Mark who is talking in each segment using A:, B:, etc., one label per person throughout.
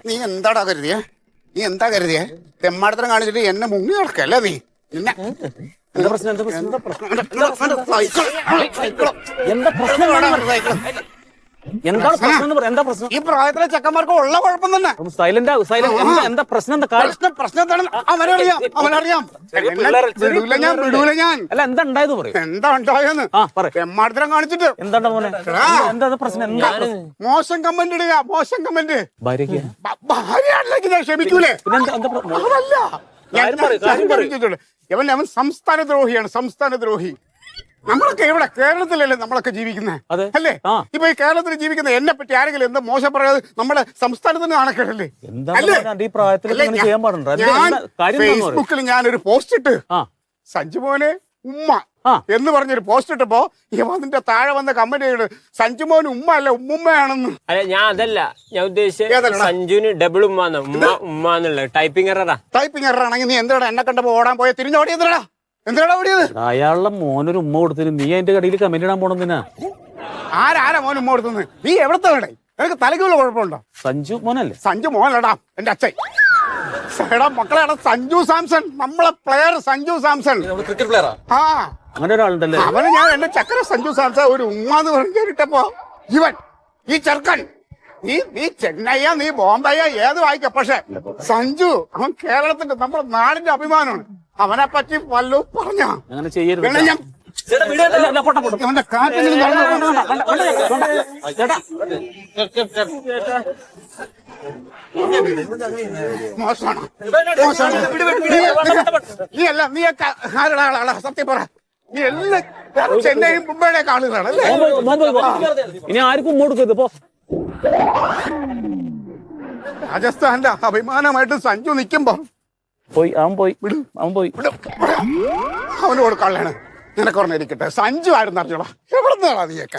A: നീ എന്താടാ കരുതിയേ? നീ എന്താ കരുതിയേ? തെമ്മാടത്തരം കാണിച്ചിട്ട് എന്നെ മുങ്ങി നടക്കല്ലേ നീ? നിന്നെ
B: എന്താ പ്രശ്നം? എന്താ പ്രശ്നം? എന്താ പ്രശ്നം? എന്താണ് പ്രശ്നം എന്ന് പറയാം. എന്താ പ്രശ്നം?
A: ഈ പ്രായത്തിലെ ചെക്കന്മാർക്ക് ഉള്ള കുഴപ്പം തന്നെ.
B: സൈലന്റ് എന്താ പ്രശ്നം? എന്താ
A: പ്രശ്നം എന്താണെന്ന് അവനറിയാം. വിടൂല ഞാൻ.
B: അല്ല എന്താ ഉണ്ടായത് പറയും.
A: എന്താ ഉണ്ടായെന്ന് തെമ്മാടത്തരം കാണിച്ചിട്ട്
B: എന്താ മോനെ? എന്താ പ്രശ്നം? എന്താ
A: മോശം കമന്റ് ഇടുക. മോശം കമന്റ്
B: ഭാര്യക്ക്
A: ഭാര്യയാണെങ്കിൽ ക്ഷമിക്കൂലേ? അവൻ സംസ്ഥാന ദ്രോഹിയാണ്. സംസ്ഥാന ദ്രോഹി. നമ്മളൊക്കെ ഇവിടെ കേരളത്തിലല്ലേ നമ്മളൊക്കെ ജീവിക്കുന്നത് അല്ലേ? ഇപ്പൊ ഈ കേരളത്തിൽ ജീവിക്കുന്ന എന്നെ പറ്റി ആരെങ്കിലും എന്താ മോശം പറയാതെ നമ്മുടെ സംസ്ഥാനത്തിന് നാണക്കേടല്ലേ? ഞാൻ ഫേസ്ബുക്കിൽ ഞാനൊരു പോസ്റ്റ് ഇട്ട് സഞ്ജുമോനെ ഉമ്മ എന്ന് പറഞ്ഞൊരു പോസ്റ്റ് ഇട്ടപ്പോ അതിന്റെ താഴെ വന്ന കമന്റ് സഞ്ജുമോൻ ഉമ്മ അല്ല ഉമ്മുമ്മയാണെന്ന്.
C: അല്ല ഞാൻ അതല്ല ഞാൻ ഉദ്ദേശിച്ചത് സഞ്ജുവിന് ഡബിൾ ഉമ്മ ടൈപ്പിംഗ്
A: എറർ ആണെങ്കിൽ നീ എന്താ എന്നെ കണ്ടപ്പോ ഓടാൻ പോയ തിരിഞ്ഞോടി എന്താ എന്താണ് ഓടിയത്?
B: അയാളുടെ മോനൊരു ഉമ്മ കൊടുത്തിട്ട് നീ അതിന്റെ കടയിൽ കമന്റ് ഇടാൻ പോണെന്തിനാ?
A: ആരാ മോൻ ഉമ്മ കൊടുത്തത്? നീ എവിടത്തെ വേണേ? നിനക്ക് തലയ്ക്കുള്ള കുഴപ്പമുണ്ടോ?
B: സഞ്ജു മോനല്ലേ?
A: സഞ്ജു മോനല്ലടാ എന്റെ അച്ഛൻ. മക്കളെടാ സഞ്ജു സാംസൺ, നമ്മളെ പ്ലെയർ സഞ്ജു സാംസൺ.
B: ക്രിക്കറ്റ് പ്ലെയറാ?
A: ആ
B: അങ്ങനെ ഒരാളുണ്ടല്ലേ?
A: അവന് ഞാൻ എന്റെ ചക്കര സഞ്ജു സാംസൺ ഒരു ഉമ്മാന്ന് പറഞ്ഞിട്ടപ്പോ ഇവൻ ഈ ചെറുക്കൻ നീ ചെന്നൈയ നീ ബോംബെയ ഏത് വായിക്ക, പക്ഷെ സഞ്ജു അവൻ കേരളത്തിന്റെ നമ്മുടെ നാടിന്റെ അഭിമാനമാണ്. അവനെ പറ്റി വല്ലതും പറഞ്ഞ
B: അങ്ങനെ ചെയ്യരുത്.
A: ഞാൻ അവന്റെ കാറ്റിൽ മോശമാണ്. നീയൊക്കെ ആരുടെ ആളാ? സത്യം പറ. നീ എല്ലാം ചെന്നൈയും മുംബൈയുടെ ആളുകളാണ് അല്ലേ?
B: ഇനി ആർക്കും ഉമ്മ കൊടുക്കരുത് പോ.
A: രാജസ്ഥാന്റെ അഭിമാനമായിട്ട് സഞ്ജു നിൽക്കുമ്പോ
B: അവൻ പോയി
A: അവന് കൊടുക്കാനുള്ളതാണ്. നിനക്ക് പറഞ്ഞിരിക്കട്ടെ സഞ്ജു ആയിരുന്നു അറിഞ്ഞോളാ. എവിടെ നിന്നാ നീയൊക്കെ?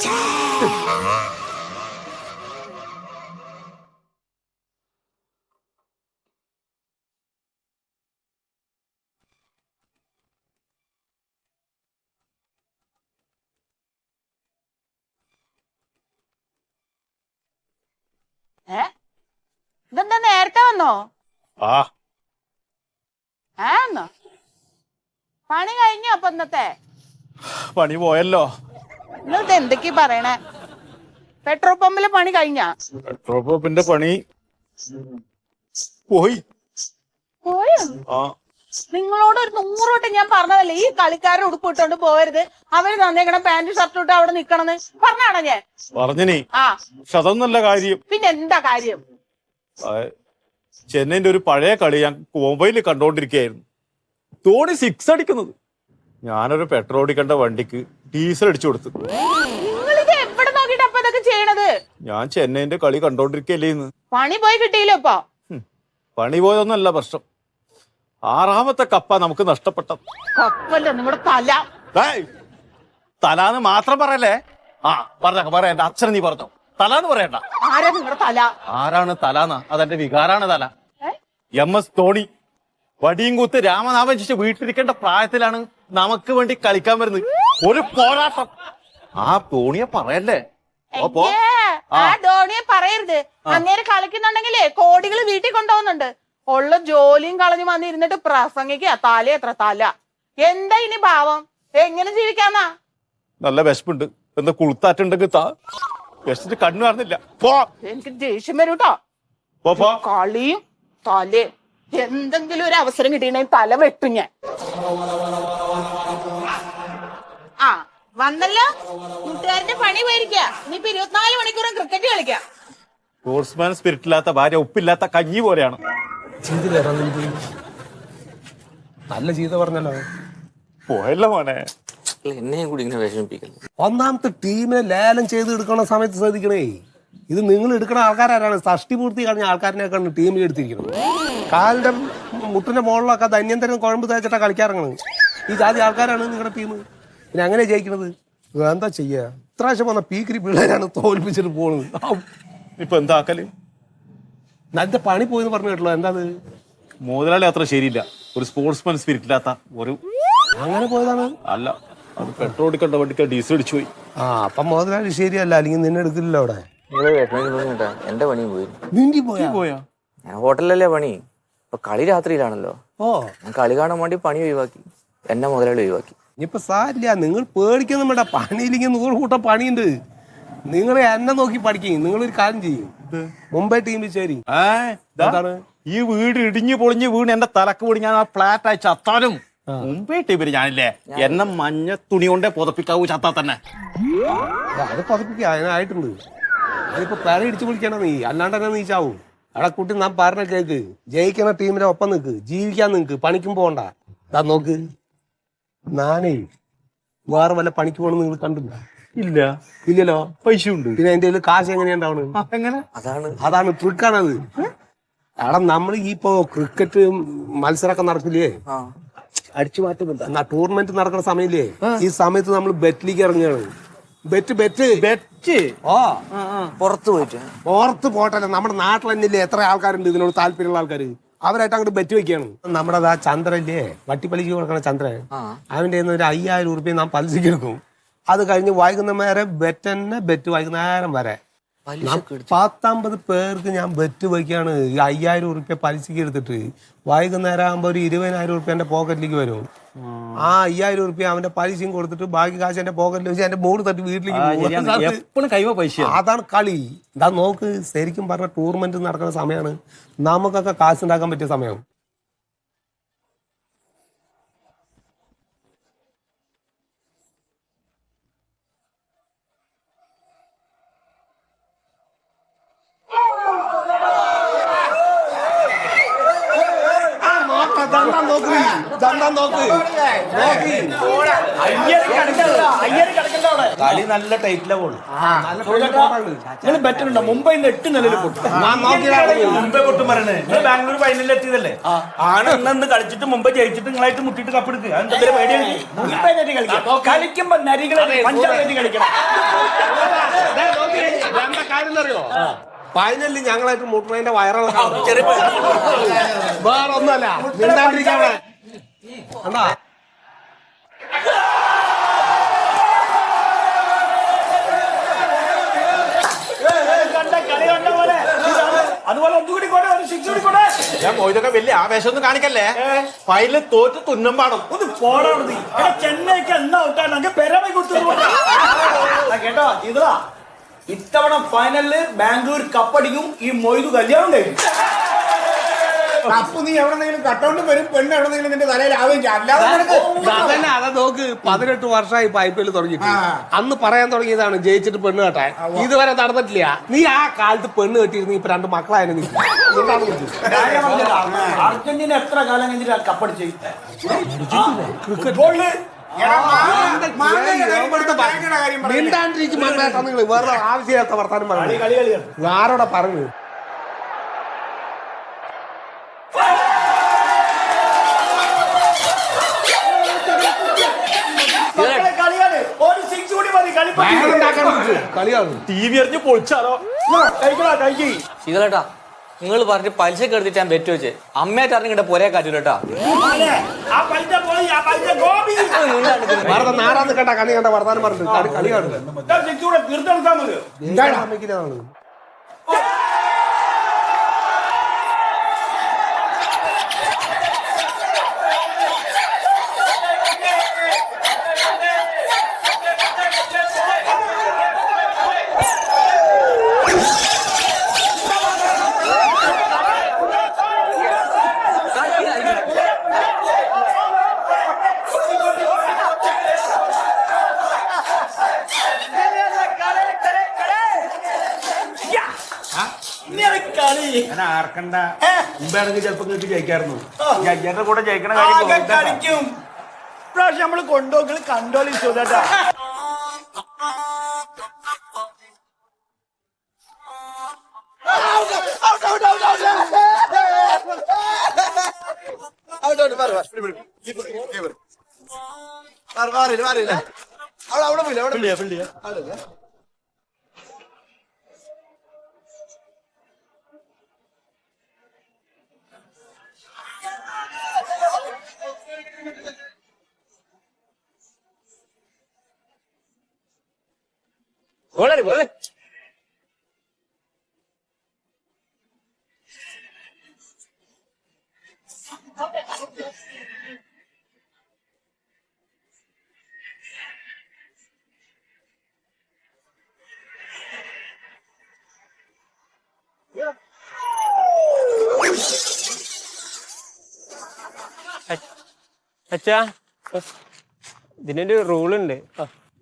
D: ഇതെന്താ നേരത്തെ വന്നോ? പണി കഴിഞ്ഞോ? അപ്പൊ ഇന്നത്തെ
E: പണി പോയല്ലോ.
D: ഇന്നത്തെ എന്തൊക്കെയാ പറയണേ? പെട്രോൾ പമ്പിലെ പണി കഴിഞ്ഞാ?
E: പെട്രോൾ പമ്പിന്റെ പണി പോയി.
D: നിങ്ങളോട് ഒരു 100 വട്ടം ഞാൻ പറഞ്ഞതല്ലേ ഈ കളിക്കാരുടെ ഉടുപ്പ് ഇട്ടോണ്ട് പോകരുത്, അവര് തന്നേക്കണ പാന്റ് ഷർട്ട് ഇട്ട് അവിടെ നിക്കണെന്ന് പറഞ്ഞാണോ ഞാൻ?
E: പറഞ്ഞിനി. അതൊന്നല്ല കാര്യം.
D: പിന്നെ എന്താ കാര്യം?
E: ചെന്നൈന്റെ ഒരു പഴയ കളി ഞാൻ മൊബൈലിൽ കണ്ടോണ്ടിരിക്കുകയായിരുന്നു. ധോണി 6 അടിക്കുന്നത്. ഞാനൊരു പെട്രോൾ അടിക്കേണ്ട വണ്ടിക്ക് ഡീസൽ അടിച്ചു കൊടുത്തു.
D: എവിടെ നോക്കിട്ട് അപ്പൊ ഇതൊക്കെ ചെയ്യണത്?
E: ഞാൻ ചെന്നൈന്റെ കളി കണ്ടോണ്ടിരിക്കല്ലേ ഇന്ന്.
D: പണി പോയി കിട്ടിയില്ലോ ഇപ്പൊ?
E: പണി പോയതൊന്നല്ല പ്രശ്നം. 6ാമത്തെ കപ്പ നമുക്ക് നഷ്ടപ്പെട്ടത്.
D: കപ്പല്ല നിങ്ങളുടെ തല.
E: തലാന്ന് മാത്രം പറയല്ലേ. പറയാ എന്റെ അച്ഛൻ നീ പറഞ്ഞോ. തലാന്ന് പറയണ്ട.
D: ആരാ നിങ്ങളുടെ തല?
E: ആരാണ് തലാന്ന? അതെന്റെ വികാരാണ് തല. MS ധോണി വടിയും കൂത്ത് രാമനാമം ശിഷ്യ വീട്ടിലിരിക്കേണ്ട പ്രായത്തിലാണ് നമുക്ക് വേണ്ടി കളിക്കാൻ വരുന്നത്. ഒരു പോരാട്ടം. ധോണിയെ പറയല്ലേ.
D: ധോണിയെ പറയരുത്. അങ്ങേര് കളിക്കുന്നുണ്ടെങ്കിലേ കോടികൾ വീട്ടിൽ കൊണ്ടുപോകുന്നുണ്ട്. ഉള്ള ജോലിയും കളഞ്ഞു വന്നിരുന്നിട്ട് പ്രസംഗിക്കുക. തല എത്ര തല. എന്താ ഇനി ഭാവം? എങ്ങനെ ജീവിക്കാന്നാ?
E: നല്ല വിശപ്പുണ്ട്. എന്താ കുളുത്താറ്റുണ്ടെങ്കിൽ വിശന്നിട്ട് കണ്ണു കാണുന്നില്ല.
D: എനിക്ക് ദേഷ്യം വരൂട്ടോ. കളിയും തലയും. എന്തെങ്കിലും ഒരു അവസരം കിട്ടിയിട്ടുണ്ടെങ്കിൽ തല വെട്ടും ഞാൻ. വന്നല്ലോ കൂട്ടുകാരന്റെ പണി പോയിരിക്കുക. ഇനിയിപ്പോ 24 മണിക്കൂറും ക്രിക്കറ്റ് കളിക്കാം.
E: സ്പോർട്സ്മാൻ സ്പിരിറ്റ് ഇല്ലാത്ത ഭാര്യ ഉപ്പില്ലാത്ത കഞ്ഞി പോലെയാണ്.
F: നല്ല ചീത്ത പറഞ്ഞല്ലോ.
E: പോയല്ലോ മോനെ.
C: എന്നെയും കൂടി ഇങ്ങനെ വിഷമിപ്പിക്കുന്നു.
F: ഒന്നാമത്തെ ടീമിനെ ലേലം ചെയ്ത് എടുക്കണ സമയത്ത് ശ്രദ്ധിക്കണേ. ഇത് നിങ്ങൾ എടുക്കുന്ന ആൾക്കാരാണ്. ഷഷ്ടി പൂർത്തി കഴിഞ്ഞ ആൾക്കാരനെയൊക്കെയാണ് ടീമിൽ എടുത്തിരിക്കുന്നത്. കാലിന്റെ മുട്ടിന്റെ മുകളിലൊക്കെ ധന്യന്തരം കുഴമ്പ് തേച്ചിട്ടാ കളിക്കാറങ്ങണത്. ഈ ജാതി ആൾക്കാരാണ് നിങ്ങളുടെ ടീം. പിന്നെ അങ്ങനെ ജയിക്കുന്നത്. എന്താ ചെയ്യാ ഇത്രാവശ്യം വന്ന പീക്കിരി പിള്ളേരാണ് തോൽപ്പിച്ചിട്ട് പോണത്.
E: ഇപ്പൊ എന്താക്കല്?
F: നല്ല പണി പോയെന്ന് പറഞ്ഞു കേട്ടല്ലോ. എന്താ അത്?
E: മുതലാളി അത്ര ശരിയില്ല, ഒരു സ്പോർട്സ്മാൻ സ്പിരിറ്റ് ഇല്ലാത്ത ഒരു.
F: അങ്ങനെ പോയതാണ്?
E: അല്ല, അത് പെട്രോൾ അടിക്കേണ്ട വണ്ടിക്ക് ഡീസൽ അടിച്ചു പോയി.
F: അപ്പം മുതലാളി ശരിയല്ല, അല്ലെങ്കിൽ നിന്നെ എടുക്കില്ലല്ലോ അവിടെ.
G: എന്റെ പണി പോയി.
F: നിന്റെ പോയാ?
G: ഞാൻ ഹോട്ടലിലല്ലേ പണി. ഇപ്പൊ കളി രാത്രിയിലാണല്ലോ. ഞാൻ കളി കാണാൻ വേണ്ടി പണി ഒഴിവാക്കി, എന്നെ മുതലാളി ഒഴിവാക്കി.
F: ഇനിയിപ്പൊ സാരില്ല, നിങ്ങൾ പേടിക്കുന്ന വേണ്ട. പണിയില്ലെങ്കിൽ 100 കൂട്ടം പണിയുണ്ട്. നിങ്ങൾ എന്നെ നോക്കി പഠിക്കും. നിങ്ങളൊരു കാര്യം ചെയ്യും, മുംബൈ ടീമിൽ ചേരി.
E: ഈ വീട് ഇടിഞ്ഞു പൊളിഞ്ഞ് വീണ് എന്റെ തലക്ക് പൊടി ഞാൻ ആ ഫ്ലാറ്റ് ആയി ചത്താലും മുംബൈ ടീമിൽ ഞാനില്ലേ എന്നെ മഞ്ഞ തുണി കൊണ്ടേ പുതപ്പിക്കാവൂ ചത്താ തന്നെ.
F: അത് പതിപ്പിക്കുക, അതിനായിട്ടുണ്ട്. അതിപ്പോ പേര ഇടിച്ചു വിളിക്കണ നീ, അല്ലാണ്ട് തന്നെ നീ ചാവും. അവിടെ കുട്ടി നാം പറഞ്ഞ കേക്ക്, ജയിക്കണ ടീമിന്റെ ഒപ്പം നിൽക്ക്, ജീവിക്കാൻ നിൽക്ക്, പണിക്കും പോകണ്ട. ഇതാ നോക്ക്, ഞാനേ വേറെ വല്ല പണിക്ക് പോകണം നിങ്ങൾ കണ്ടില്ല?
E: ഇല്ല.
F: ഇല്ലല്ലോ.
E: പൈസ ഉണ്ട്.
F: പിന്നെ എന്റെ കയ്യിൽ കാശ് എങ്ങനെയുണ്ടാവണ്?
E: എങ്ങനെ?
F: അതാണ് ട്രിക്കാണത്. അവിടെ നമ്മൾ ഈ ഇപ്പോ ക്രിക്കറ്റ് മത്സരമൊക്കെ നടക്കില്ലേ, അടിച്ചു മാറ്റുന്നുണ്ട്. എന്നാ ടൂർണമെന്റ് നടക്കുന്ന സമയല്ലേ, ഈ സമയത്ത് നമ്മൾ ബെറ്റിലേക്ക് ഇറങ്ങുകയാണ്. പുറത്ത് പോട്ടല്ല, നമ്മുടെ നാട്ടിൽ തന്നെയല്ലേ എത്ര ആൾക്കാരുണ്ട് ഇതിനോട് താല്പര്യമുള്ള ആൾക്കാർ. അവരായിട്ട് അങ്ങോട്ട് ബെറ്റ് വെക്കുകയാണ്. നമ്മുടെ ആ ചന്ദ്രല്ലേ, വട്ടിപ്പലിക്ക് കൊടുക്കണ ചന്ദ്രൻ, അവന്റെ ഒരു 5000 ഉറുപ്പ്യ നാം പലിശക്ക് എടുക്കും. അത് കഴിഞ്ഞ് വൈകുന്നേരം ബെറ്റ് വൈകുന്നേരം വരെ 10-50 പേർക്ക് ഞാൻ ബെറ്റ് വയ്ക്കുകയാണ്. 5000 ഉറുപ്പ്യ പലിശക്ക് എടുത്തിട്ട് വൈകുന്നേരം ആകുമ്പോൾ ഒരു 20,000 ഉറുപ്പ്യ എന്റെ പോക്കറ്റിലേക്ക് വരും. ആ 5000 ഉറുപ്പ്യ അവന്റെ പലിശയും കൊടുത്തിട്ട് ബാക്കി കാശ് എന്റെ പോക്കറ്റിൽ വെച്ച് എന്റെ ബോർഡ് തട്ടി വീട്ടിലേക്ക് പോകും. അതാണ് കളി. ഇതാ നോക്ക്, ശരിക്കും പറഞ്ഞ ടൂർണമെന്റ് നടക്കുന്ന സമയമാണ്, നമുക്കൊക്കെ കാശ് ഉണ്ടാക്കാൻ പറ്റിയ സമയം.
H: കളി നല്ല ടൈറ്റിലാ പോളൂ. നിങ്ങൾ ബെറ്റുണ്ടോ? മുംബൈ 8 നിലയിൽ പൊട്ടും. മുംബൈ പൊട്ടും പറയണേ. നിങ്ങൾ ബാംഗ്ലൂർ ഫൈനലിൽ എത്തിയതല്ലേ? ആണ് ഇന്ന് കളിച്ചിട്ട് മുംബൈ ജയിച്ചിട്ട് നിങ്ങളായിട്ട് മുട്ടിട്ട് കപ്പെടുക്കുക. എന്തെങ്കിലും പേടിയാണ്. മുംബൈ നേരി കളിക്കാം. കളിക്കുമ്പോ നരികളെ പഞ്ചാബ് കളിക്കണം.
F: കാര്യറിയോ, ഫൈനലിൽ ഞങ്ങളായിട്ട് മുട്ടുന്നതിന്റെ വയറുള്ള വേറെ ഒന്നല്ല. എന്താ
H: അതുപോലെ ഒന്നുകൂടി ഞാൻ
E: ഇതൊക്കെ വലിയ ആവേശമൊന്നും കാണിക്കല്ലേ. ഫൈനലിൽ തോറ്റ് തുന്നം പാടും.
H: ഒന്ന് പോടാണ് നീ. ചെന്നൈക്ക് എന്നാ ഔട്ടാണ് പെരമൈ കൊടുത്തു കേട്ടോ. ഇതാ ഇത്തവണ ഫൈനലില് ബാംഗ്ലൂർ കപ്പടിക്കും. ഈ മൊയ്തു കല്യാണം കഴിയും.
A: അപ്പൊ നീ എവിടെന്നെങ്കിലും കട്ടൗണ്ട് വരും, പെണ്ണ് എവിടെന്നെങ്കിലും നിന്റെ തലയിൽ ആവുകയും ചെയ്യും.
F: അതന്നെ, അതാ നോക്ക്. 18 വർഷമായി IPL തുടങ്ങിയിട്ട്. അന്ന് പറയാൻ തുടങ്ങിയതാണ് ജയിച്ചിട്ട് പെണ്ണ് കെട്ടാൻ. ഇതുവരെ നടന്നിട്ടില്ല. നീ ആ കാലത്ത് പെണ്ണ് കെട്ടിയിരുന്നു, ഇപ്പൊ 2 മക്കളായിരുന്നു.
H: അർജന്റീന എത്ര കാലം കഴിഞ്ഞിട്ട് കപ്പടിച്ചു?
F: നിങ്ങൾ വേറെ ആവശ്യമില്ലാത്ത വർത്താനം പറഞ്ഞു. ആരോടാ പറഞ്ഞു? കളിയാണ്.
H: TV എറിഞ്ഞ് പൊളിച്ചാലോ?
G: ശീതളേട്ടാ, നിങ്ങൾ പറഞ്ഞ് പലിശക്ക് എടുത്തിട്ട് ഞാൻ ബെറ്റ് വെച്ച് അമ്മയായിട്ട് അറിഞ്ഞിട്ട് പോരേ കാറ്റൂലേട്ടാ.
F: നാറാന്ന് കേട്ടാ കളി കണ്ട വർത്താനം പറഞ്ഞു. കളിയാണ്.
H: ആർക്കണ്ട മുമ്പാണെങ്കിൽ ചിലപ്പോ നിങ്ങൾക്ക് ജയിക്കായിരുന്നു. ജയ്യന്റെ കൂടെ ജയിക്കണ കാര്യം പ്രാവശ്യം നമ്മള് കൊണ്ടുപോയി കണ്ടോളി ചോദാ.
C: അച്ഛാ ഇതിനൊരു റൂളുണ്ട്.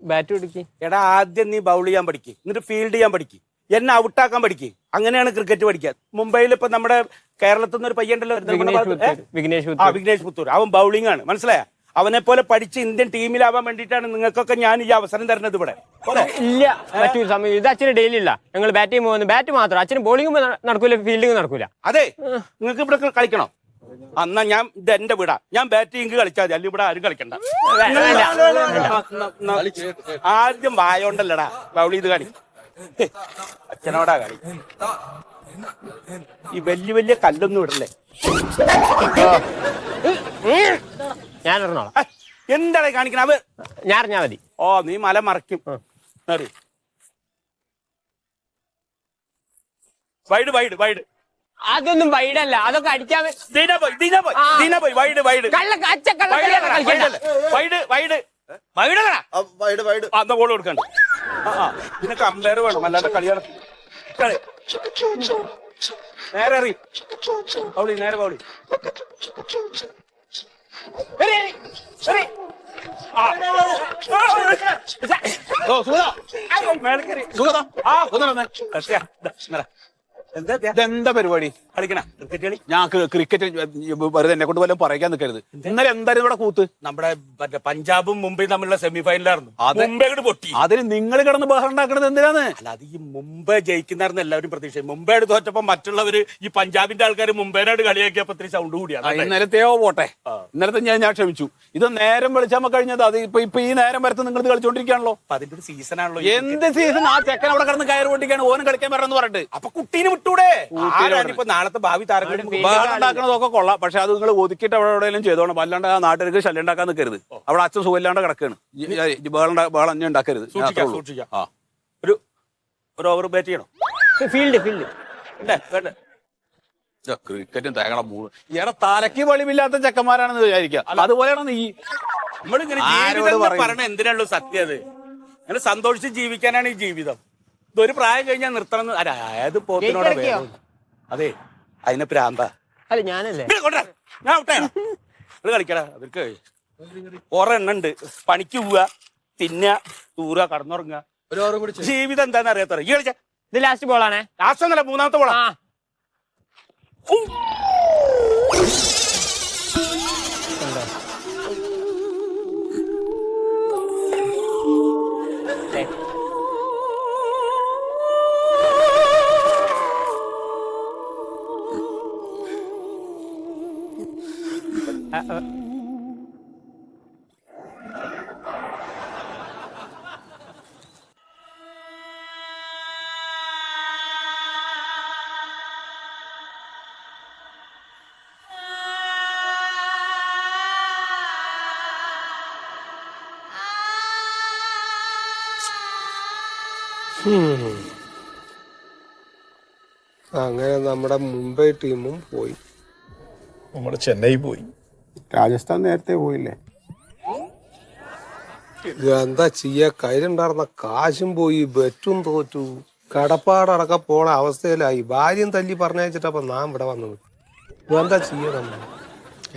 C: ബാറ്റ് പിടിക്ക്.
H: എടാ ആദ്യം നീ ബൗൾ ചെയ്യാൻ പഠിക്ക്, എന്നിട്ട് ഫീൽഡ് ചെയ്യാൻ പഠിക്ക്, എന്നെ ഔട്ടാക്കാൻ പഠിക്ക്. അങ്ങനെയാണ് ക്രിക്കറ്റ് പഠിക്കുക. മുംബൈയിൽ ഇപ്പൊ നമ്മുടെ കേരളത്തിൽ നിന്ന് ഒരു പയ്യണ്ടല്ലോ വിഘ്നേഷ് പുത്തൂർ, അവൻ ബൗളിംഗ് ആണ്, മനസ്സിലായ? അവനെ പോലെ പഠിച്ച് ഇന്ത്യൻ ടീമിലാവാൻ വേണ്ടിയിട്ടാണ് നിങ്ങൾക്കൊക്കെ ഞാൻ ഈ അവസരം തരുന്നത് ഇവിടെ.
C: ഇല്ല പറ്റൂല സമയം. ഇത് അച്ഛന് ഡെയിലി ഇല്ല. ഞങ്ങൾ ബാറ്റ് ചെയ്യുമ്പോൾ പോകുന്നത് ബാറ്റ് മാത്രം. അച്ഛന് ബോളിംഗ് നടക്കൂല, ഫീൽഡിംഗ് നടക്കൂല.
H: അതെ, നിങ്ങൾക്ക് ഇവിടെ കളിക്കണോ? എന്നാ ഞാൻ ഇത് എന്റെ വീടാ, ഞാൻ ബാറ്റിംഗ് കളിച്ചാൽ മതി, അല്ലെങ്കിൽ ഇവിടെ ആരും കളിക്കണ്ട. ആദ്യം വായോണ്ടല്ലടാ ബൗൾ ചെയ്ത് കളി, അച്ഛനോടാ കളി. ഈ വലിയ വലിയ കല്ലൊന്നും ഇടല്ലേ.
C: ഞാൻ ഇറങ്ങോളാം.
H: എന്താണ് കാണിക്കണ? അവ
C: ഞാൻ അറിഞ്ഞാ മതി.
H: ഓ, നീ മല മറയ്ക്കും. Wide wide wide.
C: അതൊന്നും വൈഡല്ല, അതൊക്കെ അടിക്കാൻ
H: ഗോൾ കൊടുക്കണ്ട. ഇതിനൊക്കെ അമ്പയർ വേണം, അല്ലാണ്ട് കളിയാണ്. നേരെ എറി ബൗളി, നേരെ ബൗളി.
B: ഇതെന്താ പരിപാടി?
H: കളിക്കണ ക്രിക്കറ്റ് കളി.
B: ഞാൻ ക്രിക്കറ്റ് വെറുതെ എന്നെ കൊണ്ട് വല്ലതും പറയാൻ നിൽക്കരുത്. ഇന്നലെ എന്തായാലും ഇവിടെ കൂത്ത്?
H: നമ്മുടെ മറ്റേ പഞ്ചാബും മുംബൈയും തമ്മിലുള്ള സെമി ഫൈനലായിരുന്നു. മുംബൈ പൊട്ടി.
B: അതിന് നിങ്ങൾ കിടന്ന് ബഹളം ഉണ്ടാക്കണത് എന്തിനാണ്?
H: അല്ല, അത് ഈ മുംബൈ ജയിക്കുന്നായിരുന്നു എല്ലാവരും പ്രതീക്ഷ. മുംബൈ തോറ്റപ്പോ മറ്റുള്ളവര് ഈ പഞ്ചാബിന്റെ ആൾക്കാർ മുംബൈനായിട്ട് കളിയാക്കിയപ്പോ ഇത്തിരി സൗണ്ട് കൂടിയാണ്.
B: ഇന്നലത്തെയോ പോട്ടെ, ഇന്നലത്തെ ഞാൻ ക്ഷമിച്ചു. ഇത് നേരം വെളിച്ചാമ കഴിഞ്ഞത്. അത് ഇപ്പൊ ഈ നേരം വരത്ത് നിങ്ങൾ കളിച്ചോണ്ടിരിക്കുകയാണല്ലോ.
H: അതിന്റെ ഒരു സീസൺ ആണല്ലോ.
B: എന്ത് സീസൺ? ആ ചെക്കൻ അവിടെ കിടന്ന് കയറ് പൊട്ടിക്കാണ്, ഓനും കളിക്കാൻ വരണമെന്ന് പറഞ്ഞിട്ട്.
H: അപ്പൊ കുട്ടീനെ വിട്ടൂടെ? ഇപ്പൊ നാളത്തെ ഭാവി താരങ്ങൾ
B: ഉണ്ടാക്കണതൊക്കെ കൊള്ളാം, പക്ഷെ അത് നിങ്ങൾ ഒതുക്കിയിട്ട് അവിടെ എവിടെയെങ്കിലും ചെയ്തോണം. വല്ലാണ്ട് ആ നാട്ടുകാർക്ക് ശല്യം ഉണ്ടാക്കാൻ നിൽക്കരുത്. അവിടെ അച്ഛൻ സുഖമില്ലാണ്ട് കിടക്കാണ്. ബഹളം തന്നെ ഉണ്ടാക്കരുത്.
H: ഒരു ഓവർ ബാറ്റ് ചെയ്യണം.
C: ഫീൽഡ് ഫീൽഡ്
B: ക്രിക്കറ്റും തേങ്ങണ മൂന്ന് ഇയാളെ തലയ്ക്ക് വെളിവില്ലാത്ത ചെക്കന്മാരാണെന്ന് വിചാരിക്കുക. അതുപോലെയാണ് നീ.
H: നമ്മളിങ്ങനെ ജീവിതം പറഞ്ഞ എന്തിനാണല്ലോ സത്യം? അത് അങ്ങനെ സന്തോഷിച്ച് ജീവിക്കാനാണ് ഈ ജീവിതം. ഇതൊരു പ്രായം കഴിഞ്ഞാൽ നിർത്തണം. അതായത് പോത്തിനോട് വേണം. അതെ, അതിനെ പ്രാന്ത.
C: അല്ല ഞാനല്ലേ
H: ഞാൻ കളിക്കടാ. അവർക്ക് കുറെ എണ്ണ ഉണ്ട്. പണിക്ക് പോവുക, തിന്നുക, തൂറുക, കടന്നുറങ്ങുക. ജീവിതം എന്താണെന്ന് അറിയാത്ത ഈ കളിച്ച.
C: ഇത് ലാസ്റ്റ് ബോളാണേ.
H: ലാസ്റ്റ് ഒന്നല്ല, മൂന്നാമത്തെ ബോളാ.
F: അങ്ങനെ നമ്മുടെ മുംബൈ ടീമും പോയി.
E: നമ്മുടെ ചെന്നൈ പോയി.
A: രാജസ്ഥാൻ നേരത്തെ പോയില്ലേ?
F: എന്താ ചെയ്യാ? കയ്യിലുണ്ടായിരുന്ന കാശും പോയി, ബെറ്റും തോറ്റു, കടപ്പാടടക്കം പോണ അവസ്ഥയിലായി. ഭാര്യയും തല്ലി പറഞ്ഞയച്ചിട്ടപ്പോ നാം ഇവിടെ വന്നത്. എന്താ ചെയ്യണം?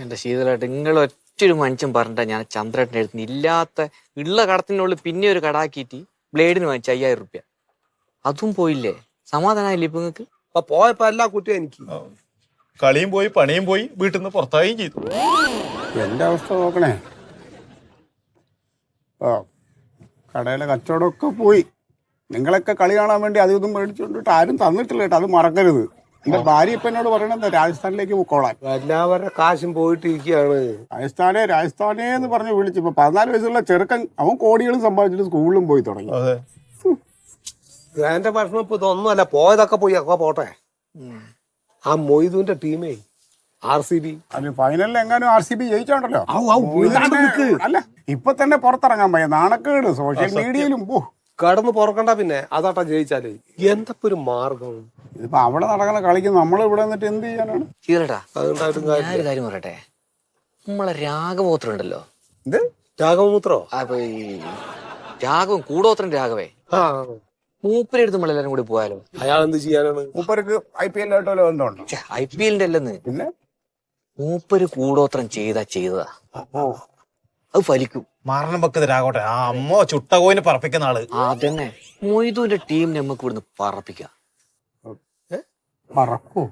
G: എന്റെ ശീതളായിട്ട് നിങ്ങൾ ഒറ്റൊരു മനുഷ്യൻ പറഞ്ഞിട്ടാ ഞാൻ ചന്ദ്രേട്ടൻ്റെ അടുത്ത് ഇല്ലാത്ത ഉള്ള കടത്തിനുള്ളിൽ പിന്നെ ഒരു കടാക്കിയിട്ട് ബ്ലേഡിന് വാങ്ങിച്ച 5000 റുപ്യ. അതും പോയില്ലേ? സമാധാനമായില്ലേ ഇപ്പൊ നിങ്ങക്ക്?
F: അപ്പൊ പോയപ്പോ എല്ലാ കുറ്റം എനിക്ക്.
E: കളിയും പോയി, പണിയും പോയി, വീട്ടിൽ നിന്ന് പുറത്താവുകയും ചെയ്തു.
A: എന്റെ അവസ്ഥ നോക്കണേ. കടയിലെ കച്ചവടമൊക്കെ പോയി. നിങ്ങളൊക്കെ കളി കാണാൻ വേണ്ടി അതും മേടിച്ചുകൊണ്ടിട്ട് ആരും തന്നിട്ടില്ല കേട്ടോ, അത് മറക്കരുത്. എന്റെ ഭാര്യ ഇപ്പൊ എന്നോട് പറയണത് രാജസ്ഥാനിലേക്ക് പൊക്കോളാൻ.
F: എല്ലാവരുടെ കാശും പോയിട്ടിരിക്കുകയാണ്.
A: രാജസ്ഥാനേ എന്ന് പറഞ്ഞ് വിളിച്ചു. ഇപ്പൊ 14 വയസ്സുള്ള ചെറുക്കൻ അവൻ കോടികളും സമ്പാദിച്ചിട്ട് സ്കൂളിലും പോയി തുടങ്ങി.
F: എന്റെ ഭക്ഷണം ഇപ്പൊ ഇതൊന്നുമല്ല, പോയതൊക്കെ പോയി ഒക്കെ പോട്ടെ. ആ മൊയ്തുവിന്റെ ടീമേ RCB
A: അത് ഫൈനലിൽ എങ്ങാനും RCB ജയിച്ചോണ്ടല്ലോ.
F: ഇതാണ്ട് നിക്ക്.
A: അല്ല ഇപ്പൊ തന്നെ പുറത്തിറങ്ങാൻ പയ്യ നാണക്കേട് സോഷ്യൽ മീഡിയയിലും.
F: കടന്ന് പുറക്കണ്ട. പിന്നെ അതാട്ടാ ജയിച്ചാല് എന്തപ്പോ ഒരു മാർഗം.
A: ഇതിപ്പോ അവിടെ നടക്കുന്ന കളിക്ക് നമ്മളിവിടെ നിന്നിട്ട് എന്ത് ചെയ്യാനാണ്?
G: ശീതളേട്ടാ
F: അതുകൊണ്ടായിട്ടും
G: ഞാനൊരു കാര്യം പറയട്ടെ, നമ്മളെ രാഘവോത്രം ഉണ്ടല്ലോ,
A: ഇത്
F: രാഘവമൂത്രോ?
G: അപ്പൊ ഈ രാഘവൻ കൂടോത്രം രാഘവേ,
F: ആ
G: മൂപ്പരെടുത്ത് നമ്മളെല്ലാരും കൂടി പോയാലോ?
F: അയാൾ എന്ത് ചെയ്യാനാണ്?
A: മൂപ്പർക്ക് IPL ആയിട്ടോ ബന്ധമുണ്ടോ?
G: IPL അല്ലെന്ന്,
A: പിന്നെ
G: മൂപ്പര് കൂടോത്രം ചെയ്തതാ. അത് ഫലിക്കും.
E: മരണം വെക്കുന്നത് രാഘവട്ടെ. ആ അമ്മ ചുട്ട കോയിന് പറപ്പിക്കുന്ന ആള്
G: അതന്നെ മൊയ്തുവിന്റെ ടീം നമുക്ക് ഇവിടുന്ന് പറപ്പിക്കാം.
A: പറക്കൂ.